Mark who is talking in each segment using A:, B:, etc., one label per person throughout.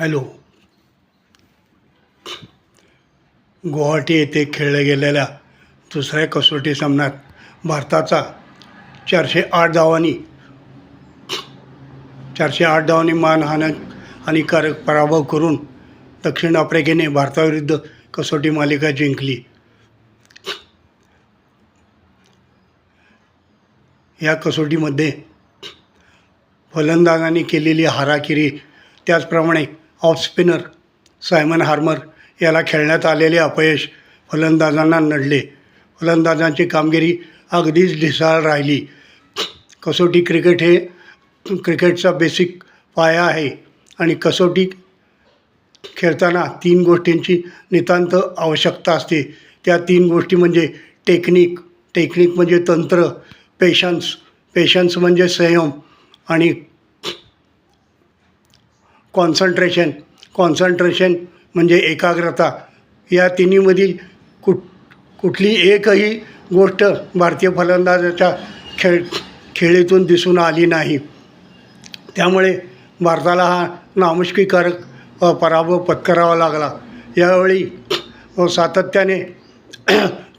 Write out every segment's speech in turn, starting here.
A: Hello. Guwahati येथे खेळल्या गेलेल्या दुसऱ्या कसोटी सामन्यात भारताचा 408 धावांनी हानीकारक पराभव करून दक्षिण आफ्रिकेने भारताविरुद्ध कसोटी मालिका जिंकली. या कसोटीमध्ये फलंदाजांनी केलेली हाराकिरी, त्याचप्रमाणे ऑफ स्पिनर सायमन हार्मर याला खेळण्यात आलेले अपयश फलंदाजांना नडले. फलंदाजांची कामगिरी अगदीच ढिसाळ राहिली. कसोटी क्रिकेट हे क्रिकेटचा बेसिक पाया आहे आणि कसोटी खेळताना 3 गोष्टींची नितांत आवश्यकता असते. त्या 3 गोष्टी म्हणजे टेक्निक म्हणजे तंत्र, पेशन्स म्हणजे संयम आणि कॉन्सन्ट्रेशन म्हणजे एकाग्रता. या तिन्हीमधील कुठली एकही गोष्ट भारतीय फलंदाजाच्या खेळीतून दिसून आली नाही. त्यामुळे भारताला हा नामुष्कीकारक पराभव पत्करावा लागला. यावेळी सातत्याने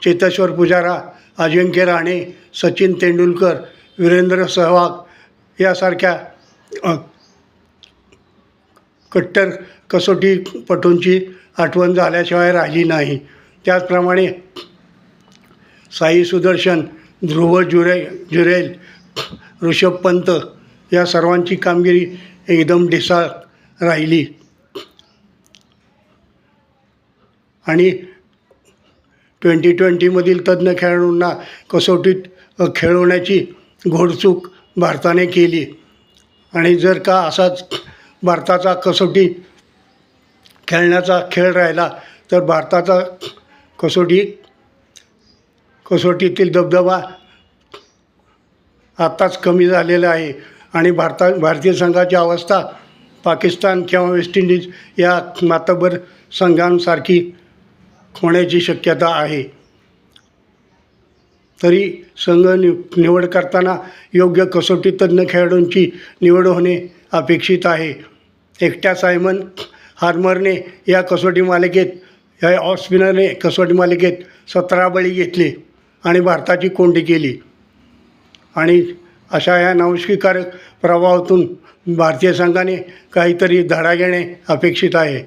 A: चेतेश्वर पुजारा, अजिंक्य राणे, सचिन तेंडुलकर, वीरेंद्र सहवाग यासारख्या कट्टर कसोटीपटूंची आठवण झाल्याशिवाय राहिली नाही. त्याचप्रमाणे साई सुदर्शन, ध्रुव जुरेल, ऋषभ पंत या सर्वांची कामगिरी एकदम ढिसाळ राहिली आणि 2020मधील तज्ज्ञ खेळाडूंना कसोटीत खेळवण्याची घोडचूक भारताने केली. आणि जर का असाच भारताचा कसोटी खेळण्याचा खेळ राहिला तर भारताचा कसोटीतील दबदबा आत्ताच कमी झालेला आहे आणि भारतीय संघाची अवस्था पाकिस्तान किंवा वेस्ट इंडिज या मातब्बर संघांसारखी होण्याची शक्यता आहे. तरी संघ निवड करताना योग्य कसोटी तज्ज्ञ खेळाडूंची निवड होणे अपेक्षित आहे. एकट्या सायमन हार्मरने या ऑफ स्पिनरने कसोटी मालिकेत 17 बळी घेतले आणि भारताची कोंडी केली. आणि अशा या नामुष्कीकारक प्रभावातून भारतीय संघाने काहीतरी धडा घेणे अपेक्षित आहे.